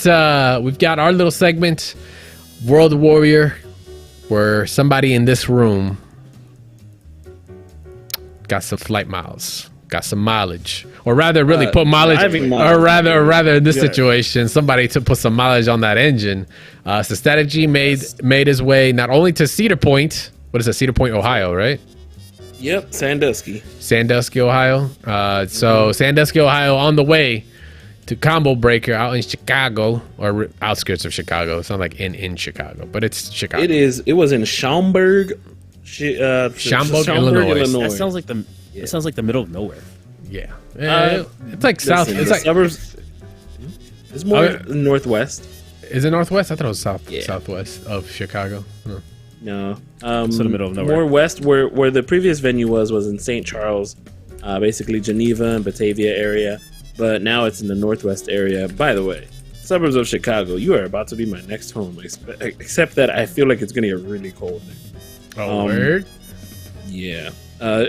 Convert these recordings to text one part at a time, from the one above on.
got our little segment, World Warrior, where somebody in this room got some flight miles, got some mileage, or rather, really put mileage, or rather, in this situation, somebody to put some mileage on that engine. So Static G made his way not only to Cedar Point. What is it? Cedar Point, Ohio, right? Yep, Sandusky, Ohio. So Sandusky, Ohio, on the way to Combo Breaker out in Chicago, or outskirts of Chicago. It's not like in Chicago, but it's Chicago. It was in Schaumburg, Illinois. That sounds like the middle of nowhere. Yeah, it's like south. It's like suburbs. It's more northwest. Is it northwest? I thought it was southwest of Chicago. Huh. No, it's in the middle of nowhere. More west, where the previous venue was in St. Charles, basically Geneva and Batavia area. But now it's in the northwest area. By the way, suburbs of Chicago, you are about to be my next home. Except that I feel like it's going to get really cold there. Oh, word? Yeah.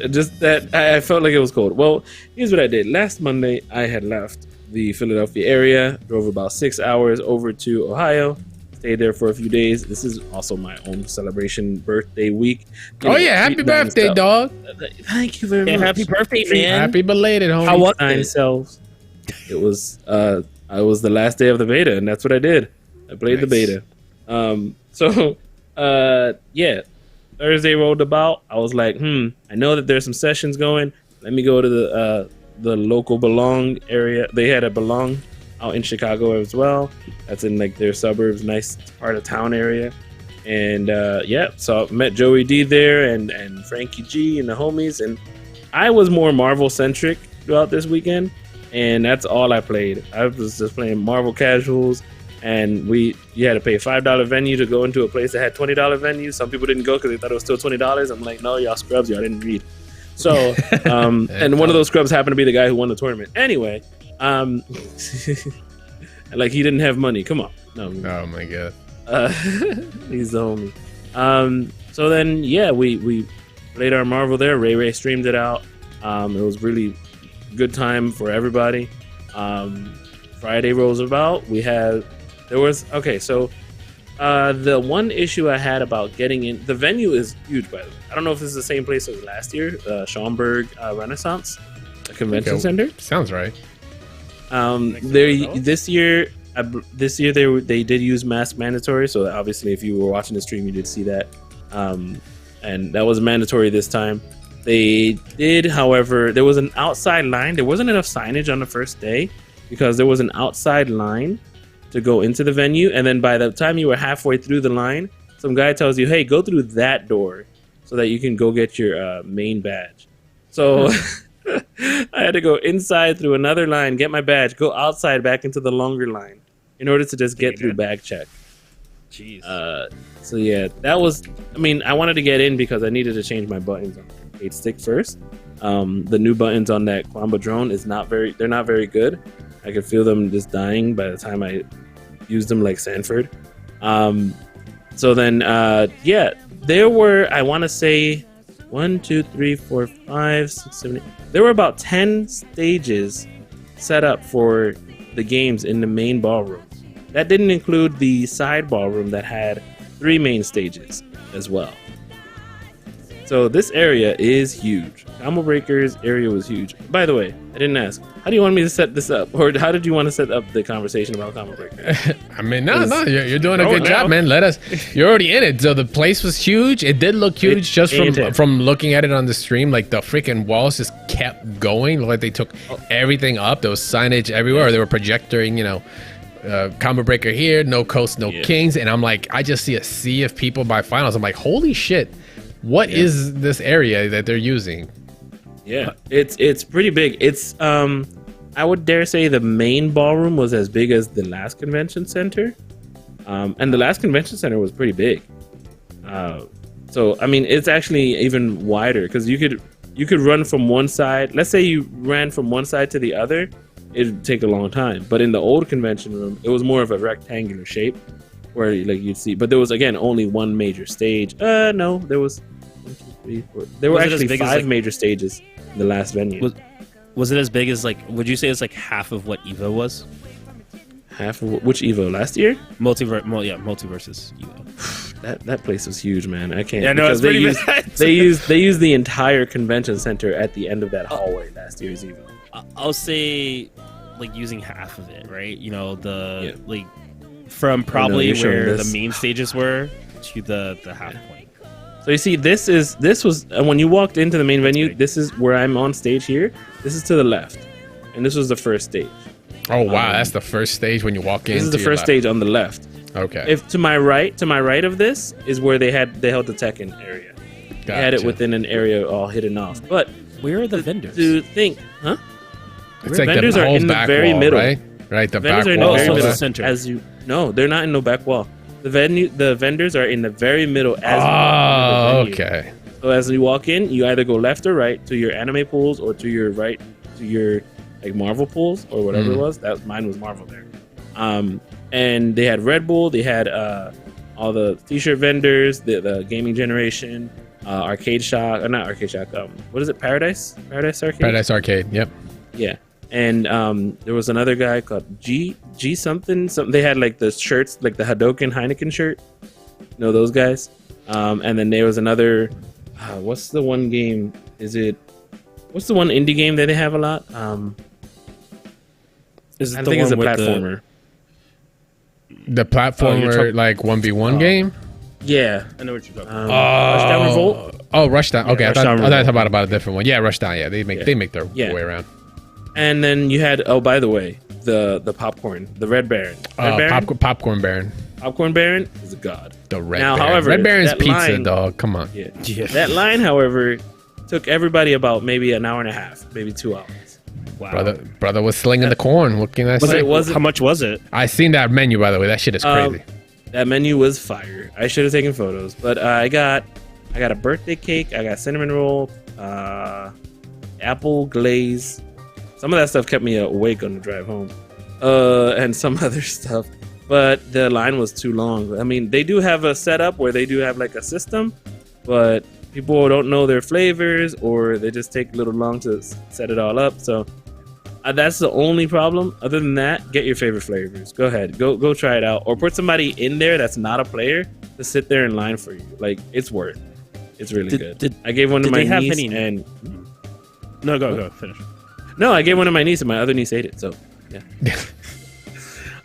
Just that I felt like it was cold. Well, here's what I did. Last Monday, I had left the Philadelphia area, drove about 6 hours over to Ohio, stayed there for a few days. This is also my own celebration birthday week. Happy birthday, dog. Thank you very much. Happy birthday, man. Happy belated, homie. How was it? It was I was the last day of the beta, and that's what I did. I played the beta. Thursday rolled about. I was like, I know that there's some sessions going. Let me go to the local Belong area. They had a Belong out in Chicago as well. That's in like their suburbs, nice part of town area. And so I met Joey D there and Frankie G and the homies. And I was more Marvel centric throughout this weekend. And that's all I played. I was just playing Marvel casuals, and you had to pay a $5 venue to go into a place that had $20 venues. Some people didn't go because they thought it was still $20. I'm like, no, y'all scrubs, y'all didn't read. So, and one of those scrubs happened to be the guy who won the tournament. Anyway, like he didn't have money. Come on, no. Oh my god. He's the homie. So then, we played our Marvel there. Ray streamed it out. It was really good time for everybody. Friday rolls about. The one issue I had about getting in, the venue is huge, by the way. I don't know if this is the same place as last year, Schaumburg Renaissance Convention Center. Sounds right. This year they did use mask mandatory, so obviously if you were watching the stream you did see that, and that was mandatory this time. They did, however, there was an outside line. There wasn't enough signage on the first day because there was an outside line to go into the venue, and then by the time you were halfway through the line, some guy tells you, hey, go through that door so that you can go get your main badge. So I had to go inside through another line, get my badge, go outside back into the longer line in order to just get through bag check. Jeez. So yeah, that was, I wanted to get in because I needed to change my buttons on the arcade stick first. The new buttons on that Quamba drone they're not very good. I could feel them just dying by the time I used them like Sanford. So then, there were, I want to say 1, 2, 3, 4, 5, 6, 7, 8. There were about 10 stages set up for the games in the main ballroom. That didn't include the side ballroom that had 3 main stages as well. So this area is huge. Combo Breaker's area was huge. By the way, I didn't ask. How do you want me to set this up? Or how did you want to set up the conversation about Combo Breaker? You're doing a good job, man. You're already in it. So the place was huge. It did look huge just from looking at it on the stream. Like the freaking walls just kept going. Like they took everything up. There was signage everywhere. They were projecting, Combo Breaker here, no coast, no kings. And I'm like, I just see a sea of people by finals. I'm like, holy shit. What is this area that they're using? Yeah, it's pretty big. It's I would dare say the main ballroom was as big as the last convention center, and the last convention center was pretty big. So it's actually even wider because you could run from one side. Let's say you ran from one side to the other, it'd take a long time. But in the old convention room, it was more of a rectangular shape where you'd see. But there was again only one major stage. No, there was 1, 2, 3, 4. There were actually 5 major stages in the last venue. Was it as big as would you say it's like half of what Evo was? Half of which Evo last year? Multiverses. That place was huge, man. I can't. Yeah, no, it's pretty bad. They used the entire convention center at the end of that hallway last year's Evo. I'll say, like, using half of it, right? You know, like from probably where the main stages were to the half point. So you see, this was when you walked into the main venue. This is where I'm on stage here. This is to the left, and this was the first stage. Oh wow, that's the first stage when you walk in. This is the first stage on the left. Okay. If to my right of this is where they held the Tekken area. Gotcha. They had it within an area all hidden off. But where are the vendors? To think, huh? It's like vendors the are in the very wall, middle, right? The vendors back are in wall. the very middle. Center. No, they're not in no back wall. The vendors are in the very middle. Okay. So as you walk in, you either go left or right to your anime pools, or to your right to your like Marvel pools or whatever it was. Mine was Marvel there. And they had Red Bull. They had all the T-shirt vendors, the gaming generation, Arcade Shock, not Arcade Shock. What is it? Paradise Arcade. Paradise Arcade. Yep. Yeah. And there was another guy called G something. They had like the shirts, like the Hadoken Heineken shirt. You know those guys. And then there was another. What's the one game? What's the one indie game that they have a lot? Is it I think it's a platformer. The platformer, like 1v1 game? Yeah. I know what you're talking about. Rushdown Revolt? Oh, Rushdown. Okay, I thought Rushdown I thought about a different one. Yeah, Rushdown. Yeah, they make their way around. And then you had, by the way, the popcorn, the Red Baron. Popcorn Baron. Popcorn Baron is a god. The Red Baron. However, Red Baron's pizza, line, dog. Come on. Yeah. That line, however, took everybody about maybe an hour and a half, maybe 2 hours. Wow. Brother was slinging the corn. What can I say? How much was it? I seen that menu, by the way. That shit is crazy. That menu was fire. I should have taken photos, but I got a birthday cake. I got cinnamon roll, apple glaze. Some of that stuff kept me awake on the drive home, and some other stuff. But the line was too long. I mean, they do have a setup where they do have like a system, but people don't know their flavors, or they just take a little long to set it all up. So that's the only problem. Other than that, get your favorite flavors. Go ahead, go try it out, or put somebody in there that's not a player to sit there in line for you. Like, it's worth. It's really good. I gave one to my niece, and no, go finish. No, I gave one to my niece, and my other niece ate it. So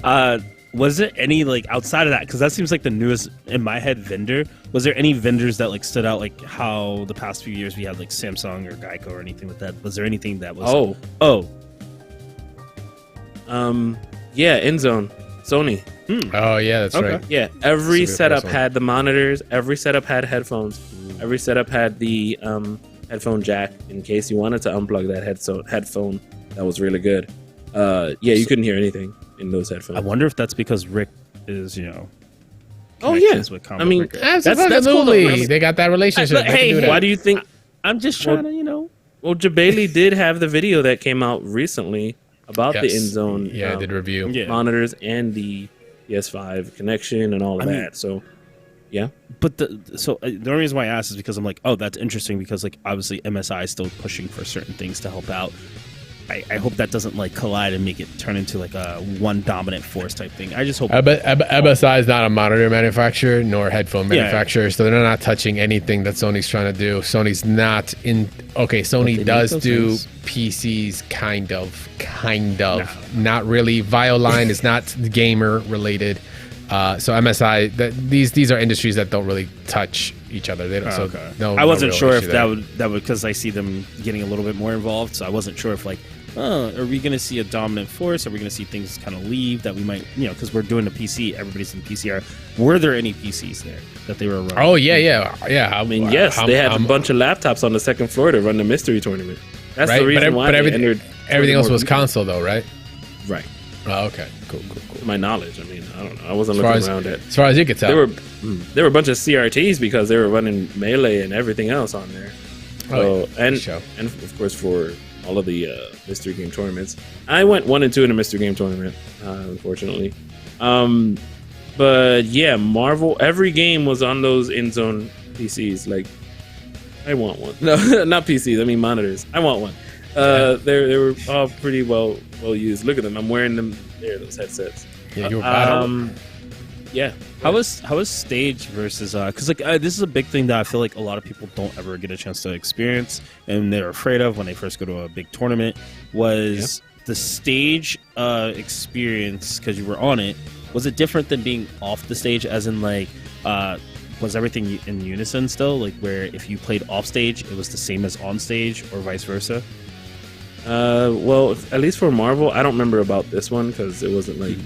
yeah. Was it any, like, outside of that, because that seems like the newest in my head vendor, was there any vendors that like stood out, like how the past few years we had like Samsung or Geico or anything like that? Was there anything that was yeah, InZone, Sony. Oh yeah, that's right. Yeah, every setup had the monitors, every setup had headphones, every setup had the headphone jack in case you wanted to unplug that headphone. That was really good. You couldn't hear anything in those headphones. I wonder if that's because Rick is, with I mean, that's cool. They got that relationship. Why do you think? I'm just trying to, Well, Jabali did have the video that came out recently about the InZone. Yeah, I did review monitors and the PS5 connection and all of that. So, yeah. But the only reason why I asked is because I'm like, oh, that's interesting, because like obviously MSI is still pushing for certain things to help out. I hope that doesn't like collide and make it turn into like a one dominant force type thing. I just hope. MSI is not a monitor manufacturer nor headphone manufacturer, so they're not touching anything that Sony's trying to do. Sony's not in. Okay, Sony does do PCs, kind of, not really. Violine is not gamer related. So MSI, these are industries that don't really touch each other. They don't. I wasn't sure if that would because I see them getting a little bit more involved. So I wasn't sure if like, are we going to see a dominant force? Are we going to see things kind of leave that we might, because we're doing a PC. Everybody's in PCR. Were there any PCs there that they were running? Oh yeah. I mean, yes, they had a bunch of laptops on the second floor to run the mystery tournament. That's the reason why. But everything else was console though, right? Right. Oh, okay. Cool. To my knowledge, I mean, I don't know. I wasn't looking around at. As far as you could tell, there were a bunch of CRTs because they were running Melee and everything else on there. So, and of course for all of the mystery game tournaments, I went 1 and 2 in a mystery game tournament, unfortunately. But yeah, Marvel. Every game was on those InZone PCs. Like, I want one. No, not PCs. I mean monitors. I want one. They were all pretty well used. Look at them. I'm wearing them. There, those headsets. Yeah, you were bad. Yeah. How was stage versus because this is a big thing that I feel like a lot of people don't ever get a chance to experience and they're afraid of when they first go to a big tournament was the stage experience because you were on it. Was it different than being off the stage? As in, like, was everything in unison still? Like, where if you played off stage, it was the same as on stage, or vice versa? Well, at least for Marvel, I don't remember about this one because it wasn't like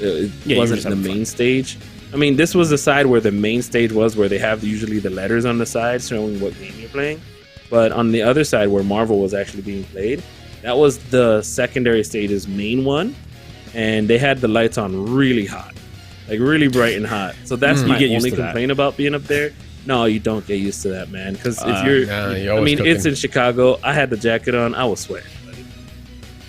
it wasn't the main stage. I mean, this was the side where the main stage was, where they have usually the letters on the side showing what game you're playing. But on the other side, where Marvel was actually being played, that was the secondary stage's main one, and they had the lights on really hot, like really bright and hot. So that's my only complaint about being up there. No, you don't get used to that, man. Because if you're I mean, it's in Chicago. I had the jacket on. I was sweating.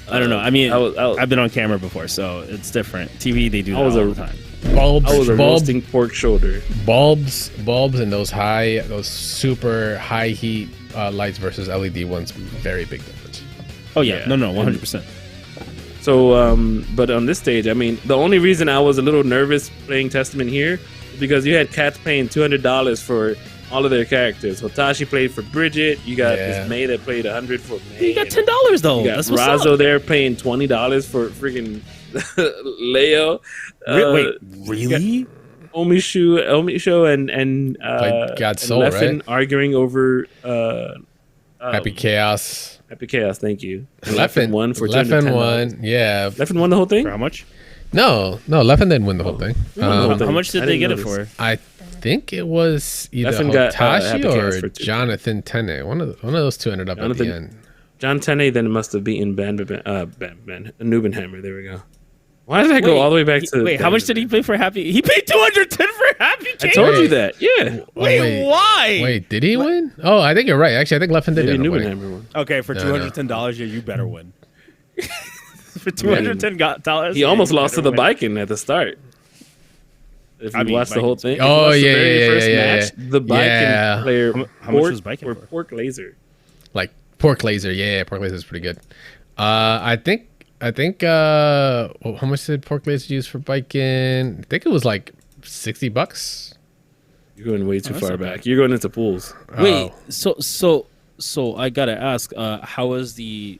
I don't know. I mean, I've been on camera before, so it's different. TV, they do that all the time. I was a roasting pork shoulder. Bulbs, and those super high heat lights versus LED ones, very big difference. Oh yeah, no, 100%. So, but on this stage, I mean, the only reason I was a little nervous playing Testament here is because you had cats paying $200 for all of their characters. Hotashi played for Bridget. You got this May that played $100 for May. You got $10 though. You got Razo there paying $20 for freaking Leo. Wait, really? Omisho and God Soul, Leffen right? arguing over Happy Chaos. Happy Chaos, thank you. And Leffen won for Leffen won, yeah. Leffen won the whole thing? For how much? No, Leffen didn't win the whole thing. How much did they get it for? I think it was either Leffen got, Hotashi or Jonathan Tenne. One of those two ended up at the end. John Tenne then must have beaten Nubenhammer. There we go. Why did I go all the way back to? Wait, how much did he pay for Happy? He paid $210 for Happy Chaos. I told you that. Yeah. Wait, why? Wait, did he win? Oh, I think you're right. Actually, I think Leffen did end up winning. Okay, for $210, yeah, you better win. For $210, he almost lost to the Biking at the start. If you watch the whole thing, oh yeah, the very first match, the Biking player. How much was Biking for? Pork Laser. Like Pork Laser, yeah, Pork Laser is pretty good. I think how much did Pork Laser use for Biking? I think it was like $60. You're going way too far back. You're going into pools. Wait, so I gotta ask, how was the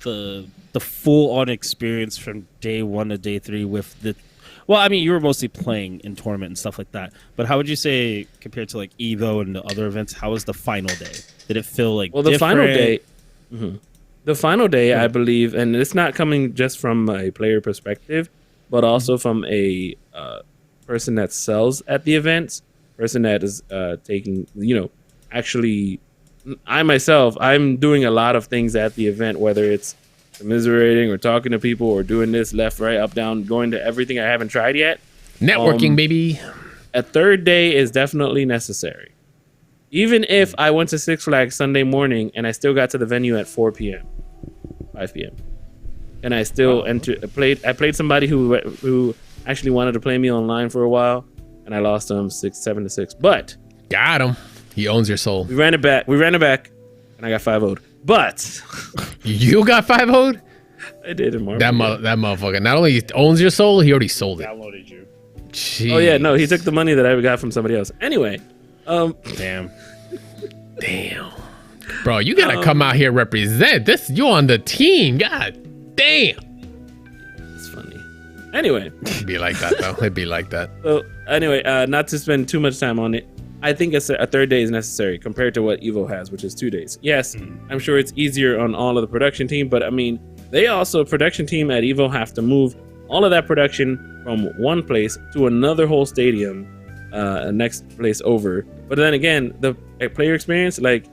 full on experience from day 1 to day 3 with the? Well, I mean, you were mostly playing in tournament and stuff like that, but how would you say compared to like Evo and the other events? How was the final day? Did it feel like the final day? Mm-hmm. The final day, I believe, and it's not coming just from a player perspective, but also from a person that sells at the events, person that is taking, actually, I'm doing a lot of things at the event, whether it's commiserating or talking to people or doing this left, right, up, down, going to everything I haven't tried yet. Networking, baby. A third day is definitely necessary. Even if I went to Six Flags Sunday morning and I still got to the venue at 4 p.m., 5 p.m., and I still I played somebody who actually wanted to play me online for a while, and I lost him 7-6. But got him. He owns your soul. We ran it back, and I got 5-0'd. But you got 5-0'd? I did in Marvel. That motherfucker not only owns your soul, he already sold it. Downloaded you. Jeez. Oh yeah, no, he took the money that I got from somebody else. Anyway, damn, bro, you gotta come out here represent this. You on the team? God damn. It's funny. Anyway, it'd be like that though. It'd be like that. So anyway, not to spend too much time on it. I think a third day is necessary compared to what Evo has, which is 2 days. Yes, I'm sure it's easier on all of the production team, but I mean, production team at Evo have to move all of that production from one place to another whole stadium, next place over. But then again, the player experience, like,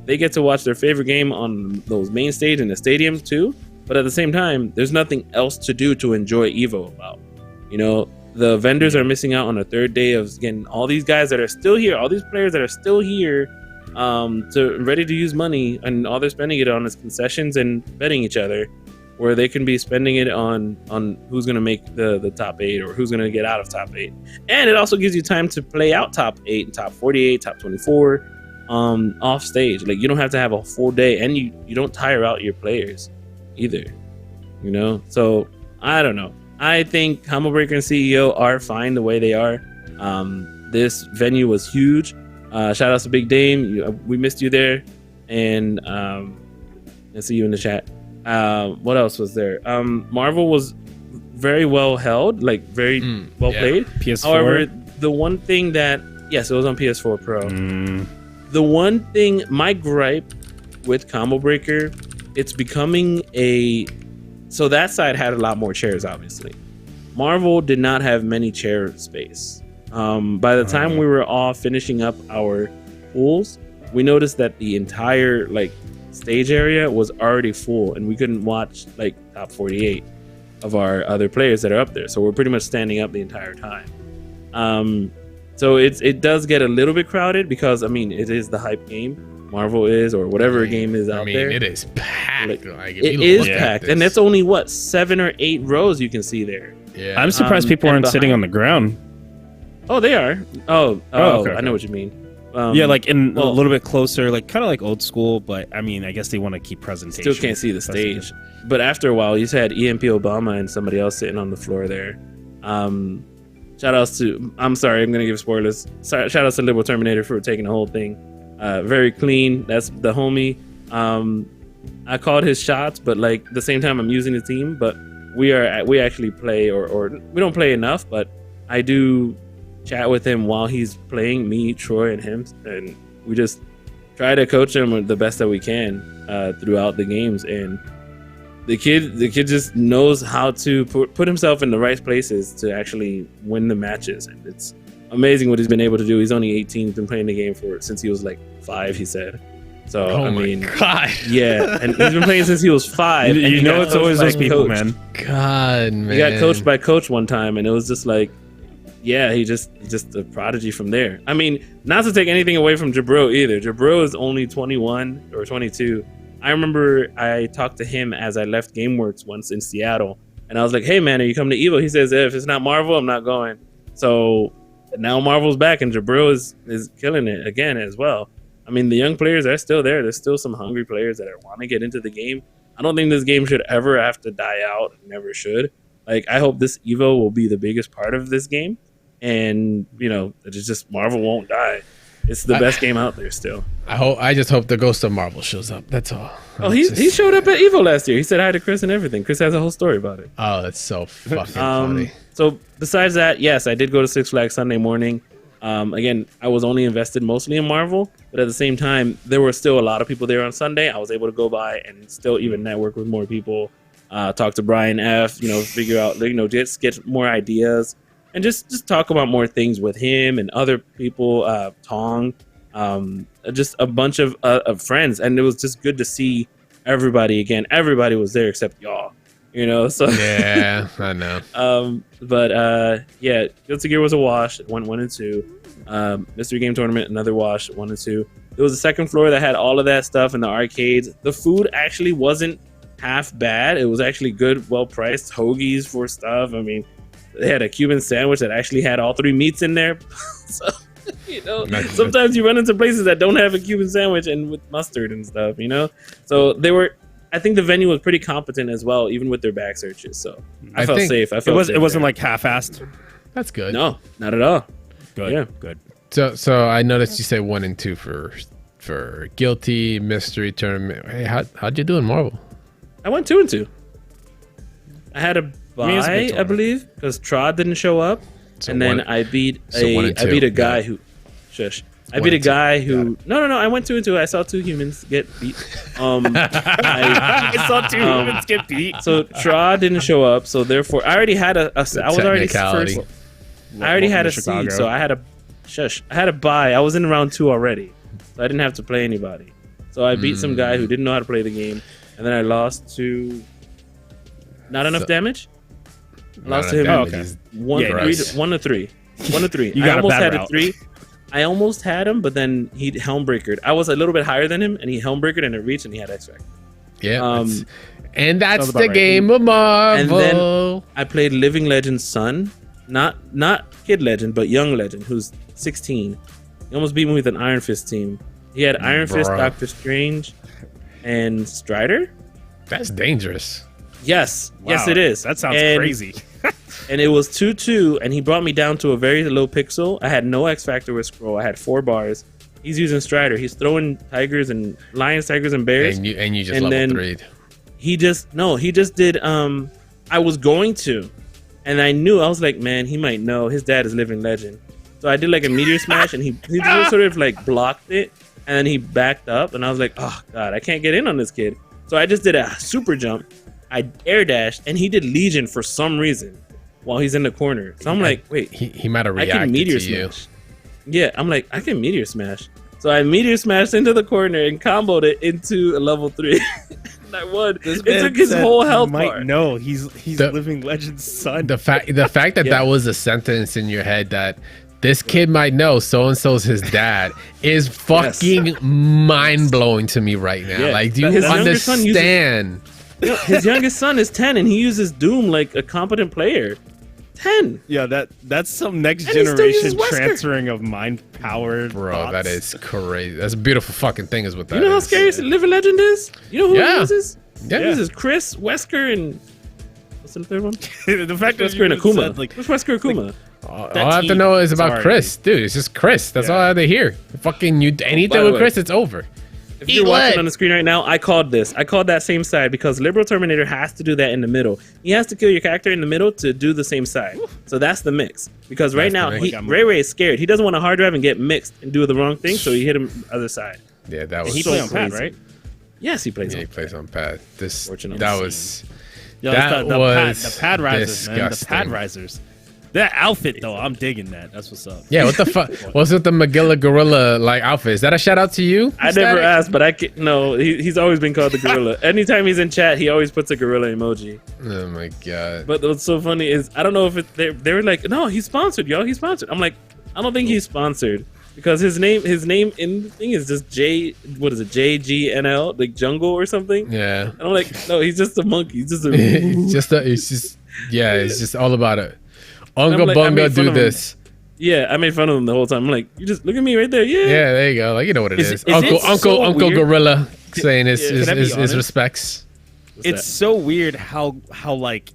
they get to watch their favorite game on those main stage in the stadiums too. But at the same time, there's nothing else to do to enjoy Evo about, The vendors are missing out on a third day of getting all these guys that are still here, all these players that are still here, ready to use money, and all they're spending it on is concessions and betting each other, where they can be spending it on who's going to make the top 8 or who's going to get out of top 8. And it also gives you time to play out top 8 and top 48, top 24 off stage. Like, you don't have to have a full day, and you don't tire out your players either. So I don't know. I think Combo Breaker and CEO are fine the way they are. This venue was huge. Shout out to Big Dame. We missed you there. And I see you in the chat. What else was there? Marvel was very well held, like very well played. PS4. However, the one thing that, yes, it was on PS4 Pro. The one thing, my gripe with Combo Breaker, it's becoming so that side had a lot more chairs, obviously. Marvel did not have many chair space. By the time we were all finishing up our pools, we noticed that the entire stage area was already full, and we couldn't watch top 48 of our other players that are up there. So we're pretty much standing up the entire time. So it does get a little bit crowded because it is the hype game. Marvel is, or whatever game is out there. It is packed. It is packed, and that's only 7 or 8 rows you can see there. Yeah, I'm surprised people aren't sitting on the ground. Oh, they are. Okay. I know what you mean. A little bit closer, kind of like old school, but I guess they want to keep presentation. Still can't see the stage. But after a while, you had EMP Obama and somebody else sitting on the floor there. Shout outs to, I'm sorry, I'm going to give spoilers. Shout outs to Liberal Terminator for taking the whole thing. Very clean. That's the homie. I called his shots, but the same time I'm using the team. But we actually play, or we don't play enough, but I do chat with him while he's playing, me, Troy, and him, and we just try to coach him the best that we can throughout the games. And the kid just knows how to put himself in the right places to actually win the matches, and it's amazing what he's been able to do. He's only 18. He's been playing the game since he was 5, he said. So God, yeah, and he's been playing since he was 5. You and know, it's always those people, man. God, man. He got coached by Coach one time, and it was just he's just a prodigy from there. Not to take anything away from Jabril either. Jabril is only 21 or 22. I remember I talked to him as I left GameWorks once in Seattle, and I was like, "Hey man, are you coming to Evo?" He says, "If it's not Marvel, I'm not going." So now Marvel's back, and Jabril is killing it again as well. The young players are still there. There's still some hungry players that want to get into the game. I don't think this game should ever have to die out. It never should. I hope this Evo will be the biggest part of this game. And it's just Marvel won't die. It's the best game out there still. I just hope the Ghost of Marvel shows up. That's all. He showed up at Evo last year. He said hi to Chris and everything. Chris has a whole story about it. Oh, that's so fucking funny. So besides that, yes, I did go to Six Flags Sunday morning. Again, I was only invested mostly in Marvel, but at the same time, there were still a lot of people there on Sunday. I was able to go by and still even network with more people, talk to Brian F. Figure out, just get more ideas. And just talk about more things with him and other people, Tong, just a bunch of friends. And it was just good to see everybody again. Everybody was there except y'all, so. Yeah, I know. But Guilty Gear was a wash, 1 and 2. Mystery Game Tournament, another wash, 1 and 2. It was the second floor that had all of that stuff in the arcades. The food actually wasn't half bad. It was actually good, well-priced hoagies for stuff. They had a Cuban sandwich that actually had all 3 meats in there. So, sometimes you run into places that don't have a Cuban sandwich and with mustard and stuff, So I think the venue was pretty competent as well, even with their back searches. So I felt safe. It wasn't half-assed. That's good. No, not at all. Good. Yeah. Good. So I noticed you say 1 and 2 for Guilty, Mystery Tournament. Hey, how'd you do in Marvel? I went 2 and 2. I had a bye, I believe, because Trod didn't show up, and then I beat a guy who. Shush. I beat a guy who. No. I went 2 and 2. I saw 2 humans get beat. I saw 2 humans get beat. So Trod didn't show up. So therefore, I already had I was already first. I already had a seed, so I had a. Shush. I had a bye. I was in round 2 already, so I didn't have to play anybody. So I beat some guy who didn't know how to play the game, and then I lost to. Not enough damage. Lost to him. Oh, okay. 1 to 3. 1 to 3. You got I almost a bad had route. a 3. I almost had him, but then he Helmbreakered. I was a little bit higher than him, and he Helmbreakered and it reached, and he had X-Factor. Yeah. And that's Sounds the about right. game of Marvel. And then I played Living Legend's son, not Kid Legend, but Young Legend, who's 16. He almost beat me with an Iron Fist team. He had Iron Fist, Doctor Strange, and Strider. That's dangerous. Yes, Wow, yes, it is. That sounds And crazy. and it was 2-2, and he brought me down to a very low pixel. I had no X Factor with scroll. I had 4 bars. He's using Strider. He's throwing tigers and lions, tigers, and bears. And you just level 3'd. He just did. I was going to, and I knew, I was like, man, he might know. His dad is living legend. So I did like a meteor smash, and he just sort of like blocked it, and then he backed up, and I was like, oh god, I can't get in on this kid. So I just did a super jump. I air dashed, and he did Legion for some reason while he's in the corner. So I'm like, wait, he might have reacted I can meteor to you. smash. Yeah, I'm like, I can meteor smash. So I meteor smashed into the corner and comboed it into a level 3. And I won. It took his whole health bar. No, he's living legend's son. The fact that that was a sentence in your head that this kid might know so and so's his dad is fucking mind blowing to me right now. Yeah. Like, do you understand? His youngest son is 10, and he uses Doom like a competent player. 10. Yeah, that's some next generation transferring of mind power. Bro, thoughts. that is crazy. That's a beautiful fucking thing is what that is. You know how scary Living Legend is? You know who he uses? Yeah. He uses Chris, Wesker, and what's the third one? The fact that Wesker and Akuma. Said, like, what's Wesker Akuma? All I have to know is about Chris. Dude, it's just Chris. That's all I have to hear. Fucking anything with Chris, it's over. If you're watching on the screen right now, I called this. I called that same side because Liberal Terminator has to do that in the middle. He has to kill your character in the middle to do the same side. So that's the mix. Because right now, Ray is scared. He doesn't want to hard drive and get mixed and do the wrong thing, so he hit him other side. Yeah, that was he plays on pad, right? Yes, he plays. He plays on pad. Fortunately. That was. Yo, that was the pad risers, disgusting. man. The pad risers. That outfit though, I'm digging that. That's what's up. Yeah, what the fuck? What's with the Magilla Gorilla like outfit? Is that a shout out to you? I never asked, but I can, no. He's always been called the gorilla. Anytime he's in chat, he always puts a gorilla emoji. Oh my god! But what's so funny is I don't know if they were like, no, he's sponsored, yo. He's sponsored. I'm like, I don't think he's sponsored because his name in the thing is just JGNL, like jungle or something. Yeah. And I'm like, no, he's just a monkey. He's just a. it's just all about it. Uncle Bunga do this. Yeah, I made fun of him the whole time. I'm like, you just look at me right there. Yeah. Yeah, there you go. Like, you know what it is. Uncle Gorilla saying his respects. It's so weird how like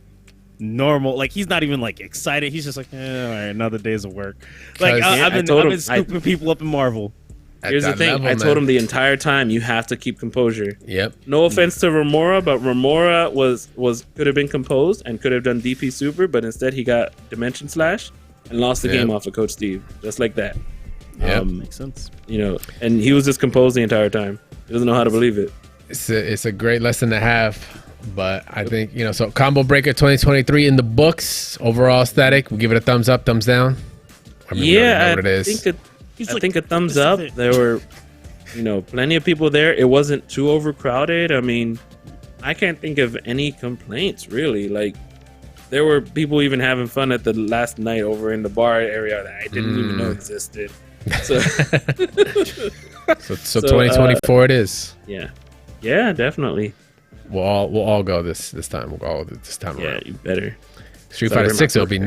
normal, like he's not even like excited. He's just like, all right, another day's of work. Like I've been scooping people up in Marvel. Here's the thing. I told him the entire time you have to keep composure. Yep. No offense to Remora, but Remora could have been composed and could have done DP super, but instead he got Dimension Slash and lost the game off of Coach Steve, just like that. Yeah, makes sense. You know, and he was just composed the entire time. He doesn't know how to believe it. It's a great lesson to have, but I think so. Combo Breaker 2023 in the books. Overall static. We give it a thumbs up, thumbs down. I think a thumbs up. There were, plenty of people there. It wasn't too overcrowded. I mean, I can't think of any complaints really. Like, there were people even having fun at the last night over in the bar area that I didn't even know existed. So, so 2024 it is. Yeah, definitely. We'll all go this time. We'll go this time around. Yeah, you better. Street Fighter 6 will be